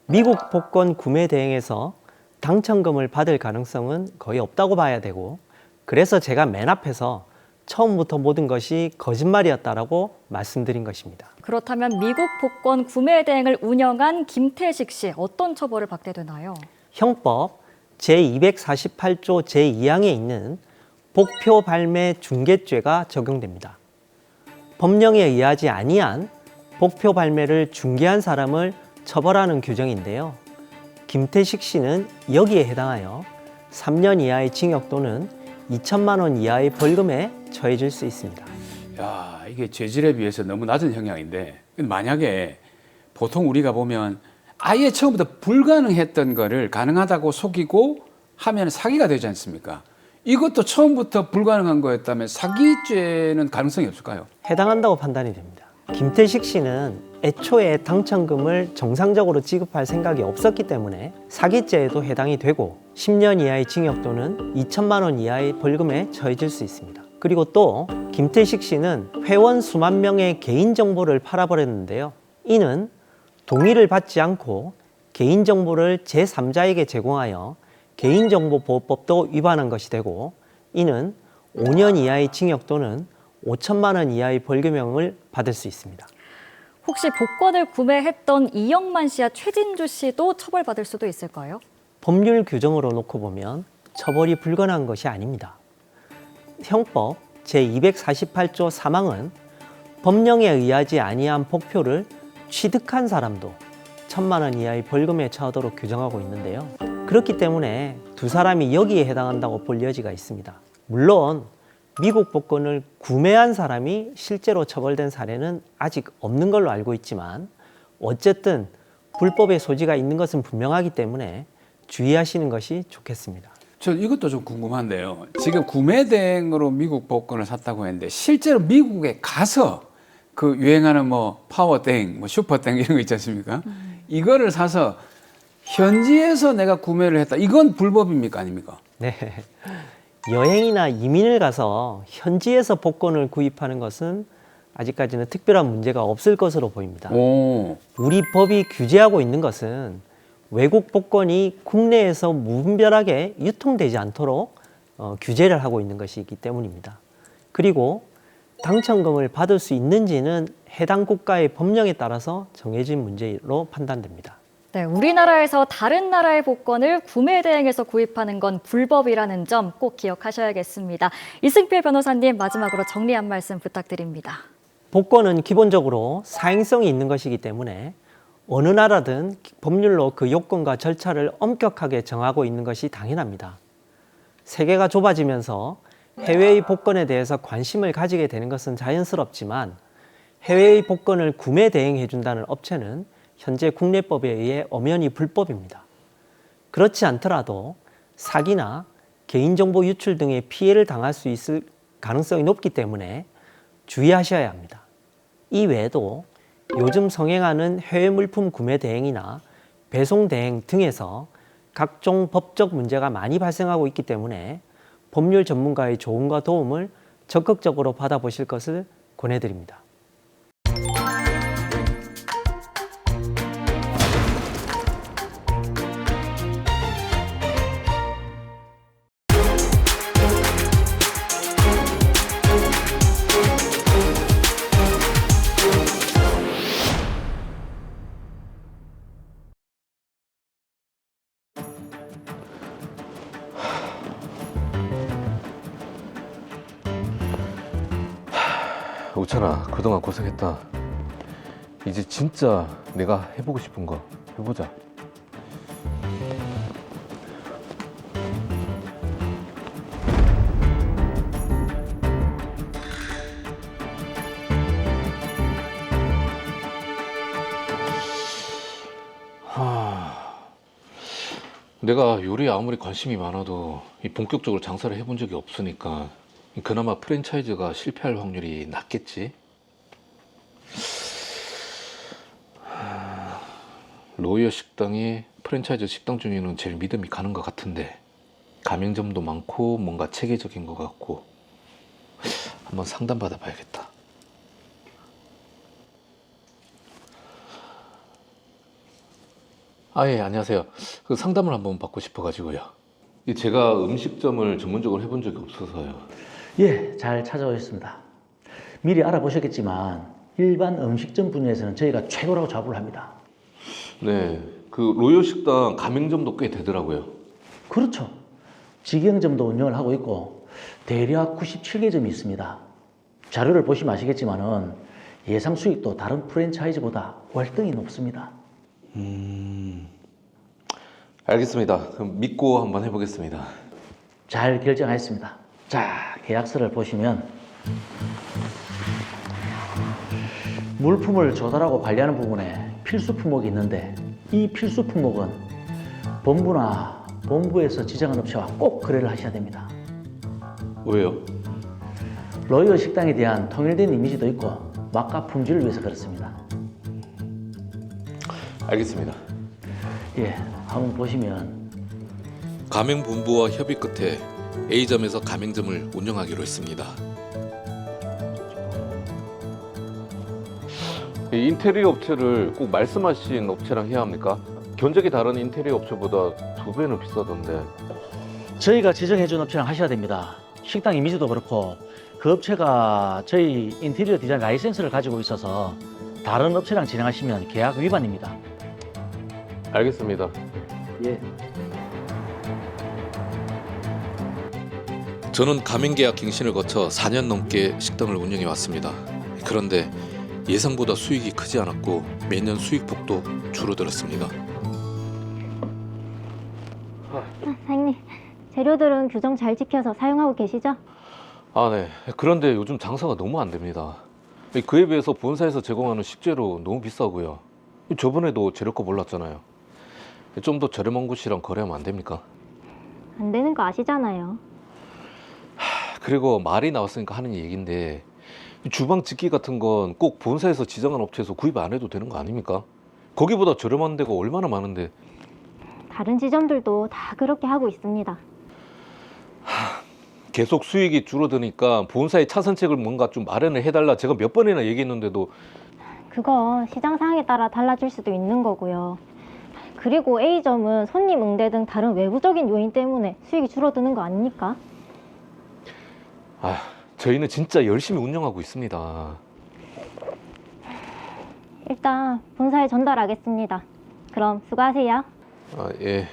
미국 복권 구매 대행에서 당첨금을 받을 가능성은 거의 없다고 봐야 되고 그래서 제가 맨 앞에서 처음부터 모든 것이 거짓말이었다라고 말씀드린 것입니다. 그렇다면 미국 복권 구매 대행을 운영한 김태식 씨 어떤 처벌을 받게 되나요? 형법 제248조 제2항에 있는 복표 발매 중개죄가 적용됩니다. 법령에 의하지 아니한 복표 발매를 중개한 사람을 처벌하는 규정인데요. 김태식 씨는 여기에 해당하여 3년 이하의 징역 또는 2천만 원 이하의 벌금에 처해질 수 있습니다. 야, 이게 죄질에 비해서 너무 낮은 형량인데 만약에 보통 우리가 보면 아예 처음부터 불가능했던 거를 가능하다고 속이고 하면 사기가 되지 않습니까? 이것도 처음부터 불가능한 거였다면 사기죄는 가능성이 없을까요? 해당한다고 판단이 됩니다. 김태식 씨는 애초에 당첨금을 정상적으로 지급할 생각이 없었기 때문에 사기죄에도 해당이 되고 10년 이하의 징역 또는 2천만 원 이하의 벌금에 처해질 수 있습니다. 그리고 또 김태식 씨는 회원 수만 명의 개인정보를 팔아버렸는데요. 이는 동의를 받지 않고 개인정보를 제3자에게 제공하여 개인정보보호법도 위반한 것이 되고, 이는 5년 이하의 징역 또는 5천만 원 이하의 벌금형을 받을 수 있습니다. 혹시 복권을 구매했던 이영만 씨와 최진주 씨도 처벌받을 수도 있을까요? 법률 규정으로 놓고 보면 처벌이 불가능한 것이 아닙니다. 형법 제248조 3항은 법령에 의하지 아니한 복표를 취득한 사람도 1,000만 원 이하의 벌금에 처하도록 규정하고 있는데요. 그렇기 때문에 두 사람이 여기에 해당한다고 볼 여지가 있습니다. 물론 미국 복권을 구매한 사람이 실제로 처벌된 사례는 아직 없는 걸로 알고 있지만, 어쨌든 불법의 소지가 있는 것은 분명하기 때문에 주의하시는 것이 좋겠습니다. 저 이것도 좀 궁금한데요. 지금 구매 대행으로 미국 복권을 샀다고 했는데 실제로 미국에 가서 그 유행하는 뭐 파워땡, 뭐 슈퍼땡 이런 거 있지 않습니까? 이거를 사서 현지에서 내가 구매를 했다. 이건 불법입니까? 아닙니까? 네. 여행이나 이민을 가서 현지에서 복권을 구입하는 것은 아직까지는 특별한 문제가 없을 것으로 보입니다. 오. 우리 법이 규제하고 있는 것은 외국 복권이 국내에서 무분별하게 유통되지 않도록 규제를 하고 있는 것이기 때문입니다. 그리고 당첨금을 받을 수 있는지는 해당 국가의 법령에 따라서 정해진 문제로 판단됩니다. 네, 우리나라에서 다른 나라의 복권을 구매 대행해서 구입하는 건 불법이라는 점 꼭 기억하셔야겠습니다. 이승필 변호사님, 마지막으로 정리 한 말씀 부탁드립니다. 복권은 기본적으로 사행성이 있는 것이기 때문에 어느 나라든 법률로 그 요건과 절차를 엄격하게 정하고 있는 것이 당연합니다. 세계가 좁아지면서 해외의 복권에 대해서 관심을 가지게 되는 것은 자연스럽지만, 해외의 복권을 구매 대행해 준다는 업체는 현재 국내법에 의해 엄연히 불법입니다. 그렇지 않더라도 사기나 개인정보 유출 등의 피해를 당할 수 있을 가능성이 높기 때문에 주의하셔야 합니다. 이 외에도 요즘 성행하는 해외 물품 구매 대행이나 배송 대행 등에서 각종 법적 문제가 많이 발생하고 있기 때문에 법률 전문가의 조언과 도움을 적극적으로 받아보실 것을 권해드립니다. 우찬아, 그동안 고생했다. 이제 진짜 내가 해보고 싶은 거 해보자. 내가 요리에 아무리 관심이 많아도 본격적으로 장사를 해본 적이 없으니까 그나마 프랜차이즈가 실패할 확률이 낮겠지. 로이어 식당이 프랜차이즈 식당 중에는 제일 믿음이 가는 것 같은데, 가맹점도 많고 뭔가 체계적인 것 같고, 한번 상담 받아봐야겠다. 예, 안녕하세요. 그 상담을 한번 받고 싶어가지고요. 제가 음식점을 전문적으로 해본 적이 없어서요. 예, 잘 찾아오셨습니다. 미리 알아보셨겠지만 일반 음식점 분야에서는 저희가 최고라고 자부를 합니다. 네, 그 로이어 식당 가맹점도 꽤 되더라고요. 그렇죠. 직영점도 운영을 하고 있고 대략 97개점이 있습니다. 자료를 보시면 아시겠지만은 예상 수익도 다른 프랜차이즈보다 월등히 높습니다. 알겠습니다. 그럼 믿고 한번 해보겠습니다. 잘 결정하였습니다. 자, 계약서를 보시면 물품을 조달하고 관리하는 부분에 필수 품목이 있는데, 이 필수 품목은 본부나 본부에서 지정한 업체와 꼭 거래를 하셔야 됩니다. 왜요? 로이어 식당에 대한 통일된 이미지도 있고 맛과 품질을 위해서 그렇습니다. 알겠습니다. 예, 한번 보시면 가맹본부와 협의 끝에 A점에서 가맹점을 운영하기로 했습니다. 이 인테리어 업체를 꼭 말씀하신 업체랑 해야 합니까? 견적이 다른 인테리어 업체보다 2배는 비싸던데. 저희가 지정해준 업체랑 하셔야 됩니다. 식당 이미지도 그렇고 그 업체가 저희 인테리어 디자인 라이센스를 가지고 있어서 다른 업체랑 진행하시면 계약 위반입니다. 알겠습니다. 예. 저는 가맹계약 갱신을 거쳐 4년 넘게 식당을 운영해 왔습니다. 그런데 예상보다 수익이 크지 않았고 매년 수익폭도 줄어들었습니다. 사장님, 재료들은 규정 잘 지켜서 사용하고 계시죠? 아, 네. 그런데 요즘 장사가 너무 안 됩니다. 그에 비해서 본사에서 제공하는 식재료 너무 비싸고요. 저번에도 재료값 올랐잖아요. 좀 더 저렴한 곳이랑 거래하면 안 됩니까? 안 되는 거 아시잖아요. 그리고 말이 나왔으니까 하는 얘기인데 주방 집기 같은 건 꼭 본사에서 지정한 업체에서 구입 안 해도 되는 거 아닙니까? 거기보다 저렴한 데가 얼마나 많은데. 다른 지점들도 다 그렇게 하고 있습니다. 계속 수익이 줄어드니까 본사의 차선책을 뭔가 좀 마련을 해달라 제가 몇 번이나 얘기했는데도. 그거 시장 상황에 따라 달라질 수도 있는 거고요. 그리고 A점은 손님 응대 등 다른 외부적인 요인 때문에 수익이 줄어드는 거 아닙니까? 저희는 진짜 열심히 운영하고 있습니다. 일단 본사에 전달하겠습니다. 그럼 수고하세요. 예.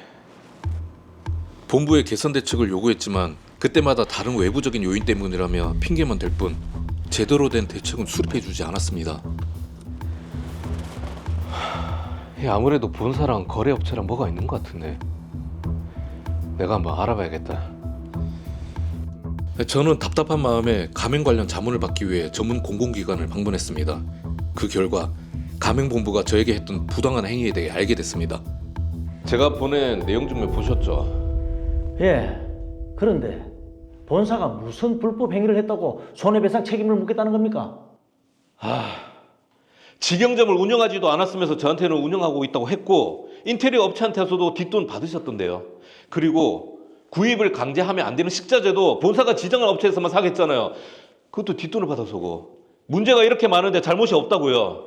본부의 개선 대책을 요구했지만 그때마다 다른 외부적인 요인 때문이라며 핑계만 댈 뿐 제대로 된 대책은 수립해주지 않았습니다. 아무래도 본사랑 거래업체랑 뭐가 있는 것 같은데. 내가 한번 알아봐야겠다. 저는 답답한 마음에 가맹 관련 자문을 받기 위해 전문 공공기관을 방문했습니다. 그 결과 가맹본부가 저에게 했던 부당한 행위에 대해 알게 됐습니다. 제가 보낸 내용 좀 보셨죠? 예. 그런데 본사가 무슨 불법 행위를 했다고 손해배상 책임을 묻겠다는 겁니까? 직영점을 운영하지도 않았으면서 저한테는 운영하고 있다고 했고 인테리어 업체한테서도 뒷돈 받으셨던데요. 그리고 구입을 강제하면 안 되는 식자재도 본사가 지정한 업체에서만 사겠잖아요. 그것도 뒷돈을 받아서고. 문제가 이렇게 많은데 잘못이 없다고요.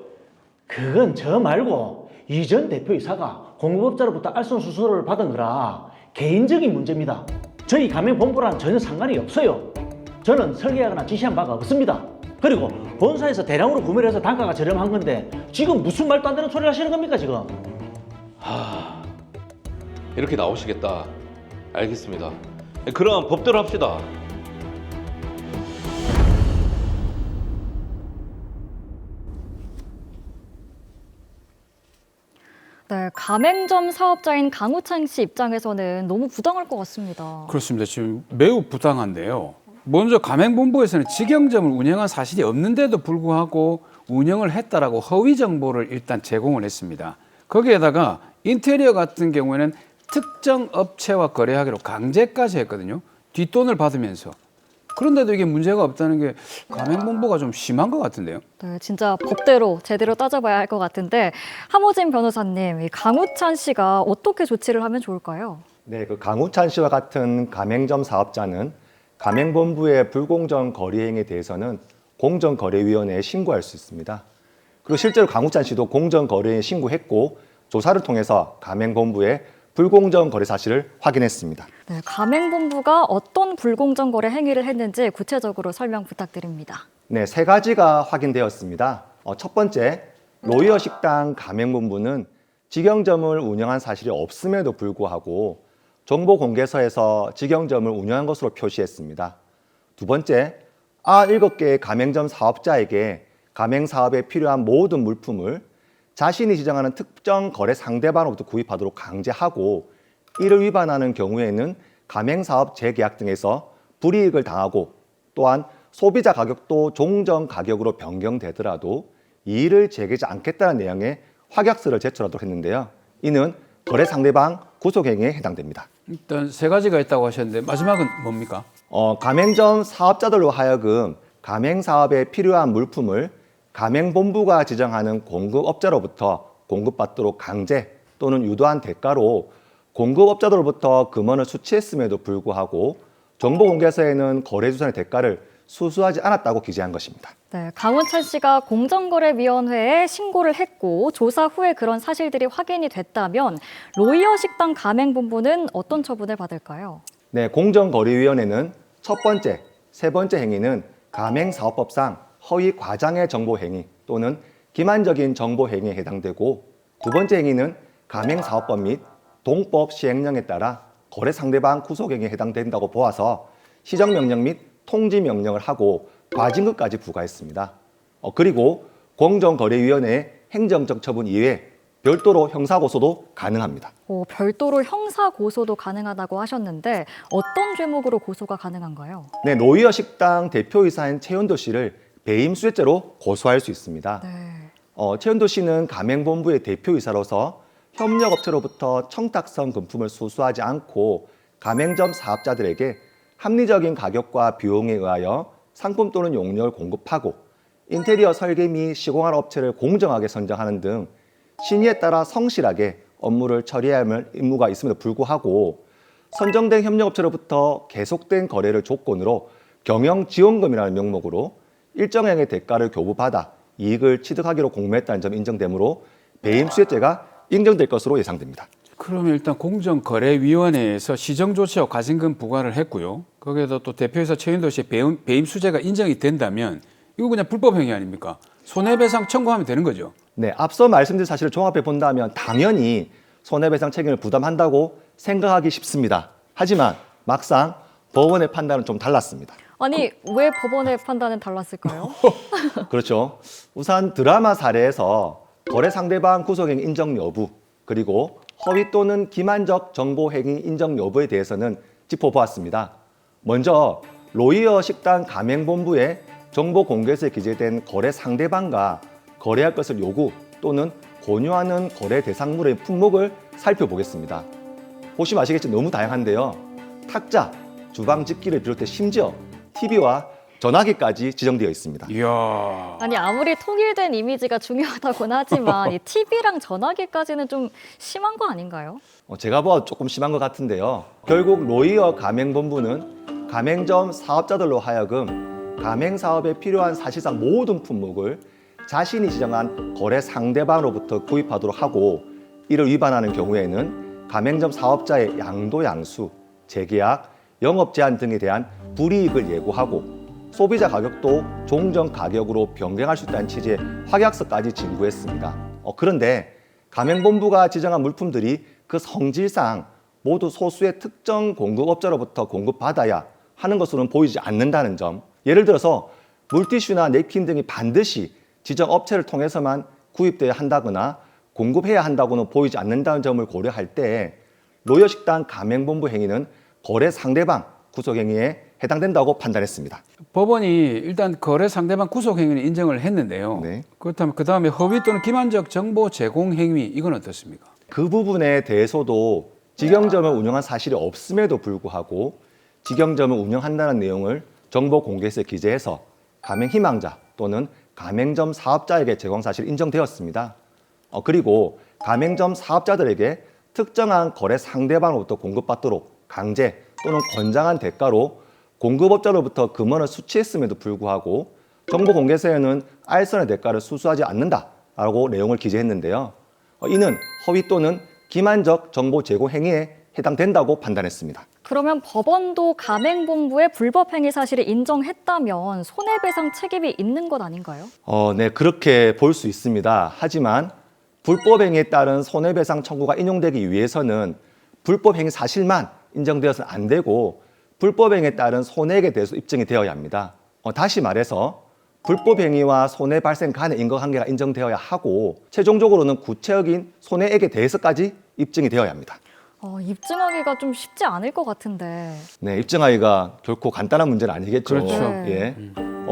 그건 저 말고 이 전 대표이사가 공급업자로부터 알선수수료를 받은 거라 개인적인 문제입니다. 저희 가맹본부랑 전혀 상관이 없어요. 저는 설계하거나 지시한 바가 없습니다. 그리고 본사에서 대량으로 구매를 해서 단가가 저렴한 건데 지금 무슨 말도 안 되는 소리를 하시는 겁니까 지금? 이렇게 나오시겠다. 알겠습니다. 그럼 법대로 합시다. 네, 가맹점 사업자인 강우찬 씨 입장에서는 너무 부당할 것 같습니다. 그렇습니다. 지금 매우 부당한데요. 먼저 가맹본부에서는 직영점을 운영한 사실이 없는데도 불구하고 운영을 했다라고 허위 정보를 일단 제공을 했습니다. 거기에다가 인테리어 같은 경우에는 특정 업체와 거래하기로 강제까지 했거든요. 뒷돈을 받으면서. 그런데도 이게 문제가 없다는 게 가맹본부가 좀 심한 것 같은데요. 네, 진짜 법대로 제대로 따져봐야 할 것 같은데 하모진 변호사님, 이 강우찬 씨가 어떻게 조치를 하면 좋을까요? 네, 그 강우찬 씨와 같은 가맹점 사업자는 가맹본부의 불공정 거래 행위에 대해서는 공정거래위원회에 신고할 수 있습니다. 그리고 실제로 강우찬 씨도 공정거래에 신고했고 조사를 통해서 가맹본부의 불공정 거래 사실을 확인했습니다. 네, 가맹본부가 어떤 불공정 거래 행위를 했는지 구체적으로 설명 부탁드립니다. 네, 3가지가 확인되었습니다. 첫 번째, 로이어 식당 가맹본부는 직영점을 운영한 사실이 없음에도 불구하고 정보공개서에서 직영점을 운영한 것으로 표시했습니다. 두 번째, 7개의 가맹점 사업자에게 가맹사업에 필요한 모든 물품을 자신이 지정하는 특정 거래 상대방으로부터 구입하도록 강제하고 이를 위반하는 경우에는 가맹사업 재계약 등에서 불이익을 당하고 또한 소비자 가격도 종전 가격으로 변경되더라도 이의를 제기하지 않겠다는 내용의 확약서를 제출하도록 했는데요. 이는 거래 상대방 구속행위에 해당됩니다. 일단 3가지가 있다고 하셨는데 마지막은 뭡니까? 가맹점 사업자들로 하여금 가맹사업에 필요한 물품을 가맹본부가 지정하는 공급업자로부터 공급받도록 강제 또는 유도한 대가로 공급업자들로부터 금원을 수취했음에도 불구하고 정보공개서에는 거래주선의 대가를 수수하지 않았다고 기재한 것입니다. 네, 강훈찬 씨가 공정거래위원회에 신고를 했고 조사 후에 그런 사실들이 확인이 됐다면 로이어 식당 가맹본부는 어떤 처분을 받을까요? 네, 공정거래위원회는 첫 번째, 세 번째 행위는 가맹사업법상 허위 과장의 정보행위 또는 기만적인 정보행위에 해당되고 두 번째 행위는 가맹사업법 및 동법 시행령에 따라 거래 상대방 구속행위에 해당된다고 보아서 시정명령 및 통지명령을 하고 과징금까지 부과했습니다. 그리고 공정거래위원회의 행정적 처분 이외에 별도로 형사고소도 가능합니다. 별도로 형사고소도 가능하다고 하셨는데 어떤 죄목으로 고소가 가능한가요? 네, 로이어 식당 대표이사인 최현도 씨를 배임수재죄로 고소할 수 있습니다. 최현도 씨는 가맹본부의 대표이사로서 협력업체로부터 청탁성 금품을 수수하지 않고 가맹점 사업자들에게 합리적인 가격과 비용에 의하여 상품 또는 용료를 공급하고 인테리어 설계 및 시공할 업체를 공정하게 선정하는 등 신의에 따라 성실하게 업무를 처리해야 할 임무가 있음에도 불구하고 선정된 협력업체로부터 계속된 거래를 조건으로 경영지원금이라는 명목으로 일정량의 대가를 교부받아 이익을 취득하기로 공모했다는 점이 인정되므로 배임수재죄가 인정될 것으로 예상됩니다. 그러면 일단 공정거래위원회에서 시정조치와 과징금 부과를 했고요. 거기에도 또 대표이사 최윤도 씨의 배임수재가 인정이 된다면 이거 그냥 불법행위 아닙니까? 손해배상 청구하면 되는 거죠? 네, 앞서 말씀드린 사실을 종합해 본다면 당연히 손해배상 책임을 부담한다고 생각하기 쉽습니다. 하지만 막상 법원의 판단은 좀 달랐습니다. 아니, 왜 법원의 판단은 달랐을까요? 그렇죠. 우선 드라마 사례에서 거래 상대방 구속행위 인정 여부 그리고 허위 또는 기만적 정보행위 인정 여부에 대해서는 짚어보았습니다. 먼저 로이어 식당 가맹본부의 정보공개서에 기재된 거래 상대방과 거래할 것을 요구 또는 권유하는 거래 대상물의 품목을 살펴보겠습니다. 보시면 아시겠지만 너무 다양한데요. 탁자, 주방 집기를 비롯해 심지어 TV와 전화기까지 지정되어 있습니다. 이야. 아니, 아무리 통일된 이미지가 중요하다고는 하지만 이 TV랑 전화기까지는 좀 심한 거 아닌가요? 제가 봐도 조금 심한 것 같은데요. 결국 로이어 가맹본부는 가맹점 사업자들로 하여금 가맹사업에 필요한 사실상 모든 품목을 자신이 지정한 거래 상대방으로부터 구입하도록 하고 이를 위반하는 경우에는 가맹점 사업자의 양도 양수, 재계약, 영업 제한 등에 대한 불이익을 예고하고 소비자 가격도 종전 가격으로 변경할 수 있다는 취지의 확약서까지 진구했습니다. 그런데 가맹본부가 지정한 물품들이 그 성질상 모두 소수의 특정 공급업자로부터 공급받아야 하는 것으로는 보이지 않는다는 점, 예를 들어서 물티슈나 냅킨 등이 반드시 지정 업체를 통해서만 구입되어야 한다거나 공급해야 한다고는 보이지 않는다는 점을 고려할 때 로이어 식당 가맹본부 행위는 거래 상대방 구속행위에 해당된다고 판단했습니다. 법원이 일단 거래 상대방 구속행위는 인정을 했는데요. 네. 그렇다면 그 다음에 허위 또는 기만적 정보 제공 행위 이건 어떻습니까? 그 부분에 대해서도 직영점을 운영한 사실이 없음에도 불구하고 직영점을 운영한다는 내용을 정보공개서에 기재해서 가맹 희망자 또는 가맹점 사업자에게 제공 사실이 인정되었습니다. 그리고 가맹점 사업자들에게 특정한 거래 상대방으로부터 공급받도록 강제 또는 권장한 대가로 공급업자로부터 금원을 수취했음에도 불구하고 정보공개서에는 알선의 대가를 수수하지 않는다라고 내용을 기재했는데요. 이는 허위 또는 기만적 정보 제공 행위에 해당된다고 판단했습니다. 그러면 법원도 가맹본부의 불법행위 사실을 인정했다면 손해배상 책임이 있는 것 아닌가요? 네, 그렇게 볼 수 있습니다. 하지만 불법행위에 따른 손해배상 청구가 인용되기 위해서는 불법행위 사실만 인정되어서는 안 되고 불법행위에 따른 손해액에 대해서 입증이 되어야 합니다. 다시 말해서 불법행위와 손해 발생 간의 인과관계가 인정되어야 하고 최종적으로는 구체적인 손해액에 대해서까지 입증이 되어야 합니다. 입증하기가 좀 쉽지 않을 것 같은데. 네, 입증하기가 결코 간단한 문제는 아니겠죠. 그렇죠. 예.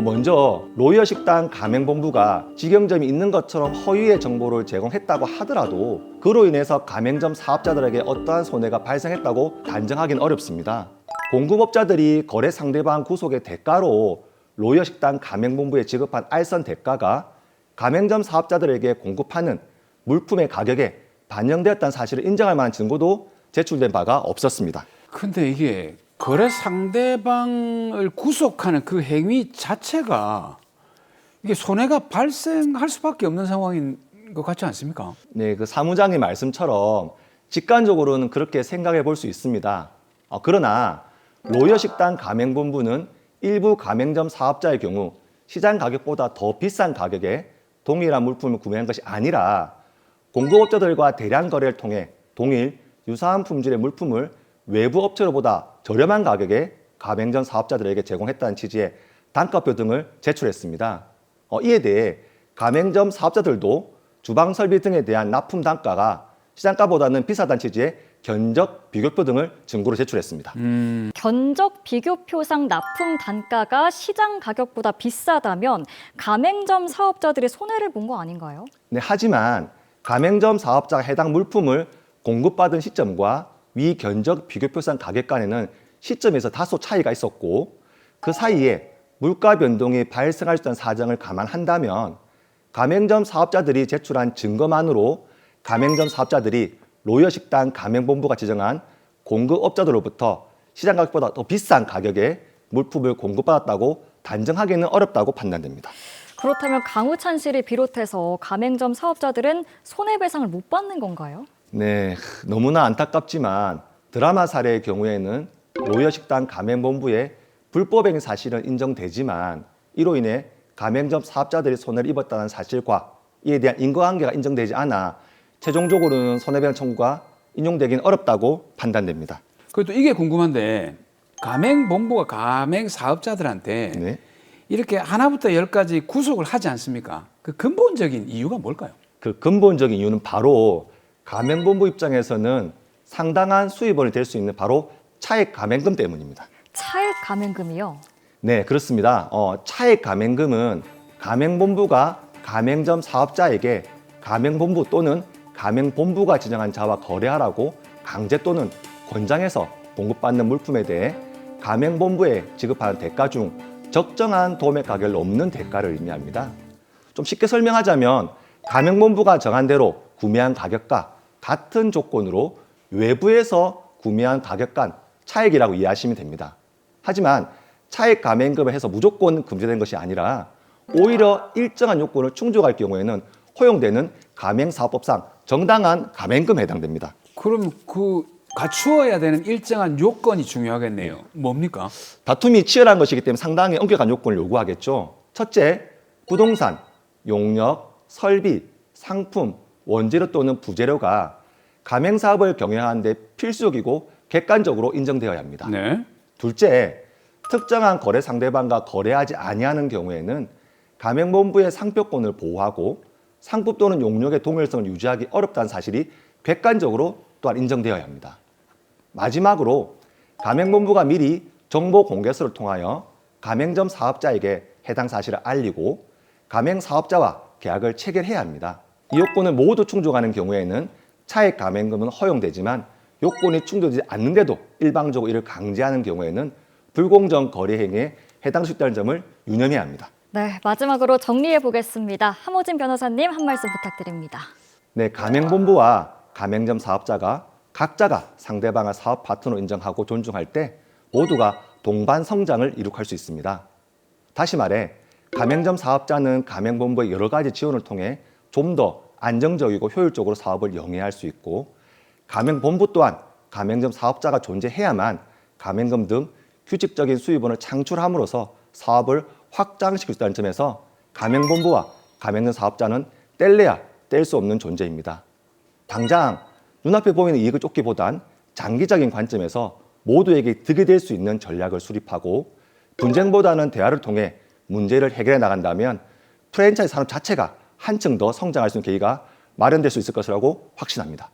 먼저 로이어 식당 가맹본부가 직영점이 있는 것처럼 허위의 정보를 제공했다고 하더라도 그로 인해서 가맹점 사업자들에게 어떠한 손해가 발생했다고 단정하기는 어렵습니다. 공급업자들이 거래 상대방 구속의 대가로 로이어 식당 가맹본부에 지급한 알선 대가가 가맹점 사업자들에게 공급하는 물품의 가격에 반영되었다는 사실을 인정할 만한 증거도 제출된 바가 없었습니다. 근데 이게 거래 상대방을 구속하는 그 행위 자체가 이게 손해가 발생할 수밖에 없는 상황인 것 같지 않습니까? 네, 그 사무장의 말씀처럼 직관적으로는 그렇게 생각해 볼 수 있습니다. 그러나 로이어식당 가맹본부는 일부 가맹점 사업자의 경우 시장 가격보다 더 비싼 가격에 동일한 물품을 구매한 것이 아니라 공급업자들과 대량 거래를 통해 동일 유사한 품질의 물품을 외부 업체로보다 저렴한 가격에 가맹점 사업자들에게 제공했다는 취지의 단가표 등을 제출했습니다. 이에 대해 가맹점 사업자들도 주방 설비 등에 대한 납품 단가가 시장가보다는 비싸다는 취지의 견적 비교표 등을 증거로 제출했습니다. 견적 비교표상 납품 단가가 시장 가격보다 비싸다면 가맹점 사업자들이 손해를 본 거 아닌가요? 네, 하지만 가맹점 사업자가 해당 물품을 공급받은 시점과 위 견적 비교표상 가격 간에는 시점에서 다소 차이가 있었고 그 사이에 물가 변동이 발생할 수 있다는 사정을 감안한다면 가맹점 사업자들이 제출한 증거만으로 가맹점 사업자들이 로이어식당 가맹본부가 지정한 공급업자들로부터 시장 가격보다 더 비싼 가격에 물품을 공급받았다고 단정하기는 어렵다고 판단됩니다. 그렇다면 강우찬 씨를 비롯해서 가맹점 사업자들은 손해배상을 못 받는 건가요? 네, 너무나 안타깝지만 드라마 사례의 경우에는 로이어식당 가맹본부의 불법행위 사실은 인정되지만 이로 인해 가맹점 사업자들이 손해를 입었다는 사실과 이에 대한 인과관계가 인정되지 않아 최종적으로는 손해배상 청구가 인용되기는 어렵다고 판단됩니다. 그래도 이게 궁금한데 가맹본부가 가맹사업자들한테 네. 이렇게 하나부터 열까지 구속을 하지 않습니까? 그 근본적인 이유가 뭘까요? 그 근본적인 이유는 바로 가맹본부 입장에서는 상당한 수입원이 될 수 있는 바로 차액 가맹금 때문입니다. 차액 가맹금이요? 네, 그렇습니다. 차액 가맹금은 가맹본부가 가맹점 사업자에게 가맹본부 또는 가맹본부가 지정한 자와 거래하라고 강제 또는 권장해서 공급받는 물품에 대해 가맹본부에 지급하는 대가 중 적정한 도매 가격을 넘는 대가를 의미합니다. 좀 쉽게 설명하자면 가맹본부가 정한 대로 구매한 가격과 같은 조건으로 외부에서 구매한 가격 간 차액이라고 이해하시면 됩니다. 하지만 차액 가맹금을 해서 무조건 금지된 것이 아니라 오히려 일정한 요건을 충족할 경우에는 허용되는 가맹사업법상 정당한 가맹금에 해당됩니다. 그럼 그 갖추어야 되는 일정한 요건이 중요하겠네요. 뭡니까? 다툼이 치열한 것이기 때문에 상당히 엄격한 요건을 요구하겠죠. 첫째, 부동산, 용역, 설비, 상품, 원재료 또는 부재료가 가맹사업을 경영하는 데 필수적이고 객관적으로 인정되어야 합니다. 네. 둘째, 특정한 거래 상대방과 거래하지 아니하는 경우에는 가맹본부의 상표권을 보호하고 상품 또는 용역의 동일성을 유지하기 어렵다는 사실이 객관적으로 또한 인정되어야 합니다. 마지막으로 가맹본부가 미리 정보 공개서를 통하여 가맹점 사업자에게 해당 사실을 알리고 가맹사업자와 계약을 체결해야 합니다. 이 요건을 모두 충족하는 경우에는 차액 가맹금은 허용되지만 요건이 충족되지 않는데도 일방적으로 이를 강제하는 경우에는 불공정 거래 행위에 해당할 수 있다는 점을 유념해야 합니다. 네, 마지막으로 정리해 보겠습니다. 함호진 변호사님 한 말씀 부탁드립니다. 네, 가맹본부와 가맹점 사업자가 각자가 상대방을 사업 파트너로 인정하고 존중할 때 모두가 동반 성장을 이룩할 수 있습니다. 다시 말해 가맹점 사업자는 가맹본부의 여러 가지 지원을 통해 좀 더 안정적이고 효율적으로 사업을 영위할 수 있고 가맹본부 또한 가맹점 사업자가 존재해야만 가맹금 등 규칙적인 수입원을 창출함으로써 사업을 확장시킬 수 있다는 점에서 가맹본부와 가맹점 사업자는 뗄래야 뗄 수 없는 존재입니다. 당장 눈앞에 보이는 이익을 쫓기보단 장기적인 관점에서 모두에게 득이 될 수 있는 전략을 수립하고 분쟁보다는 대화를 통해 문제를 해결해 나간다면 프랜차이즈 산업 자체가 한층 더 성장할 수 있는 계기가 마련될 수 있을 것이라고 확신합니다.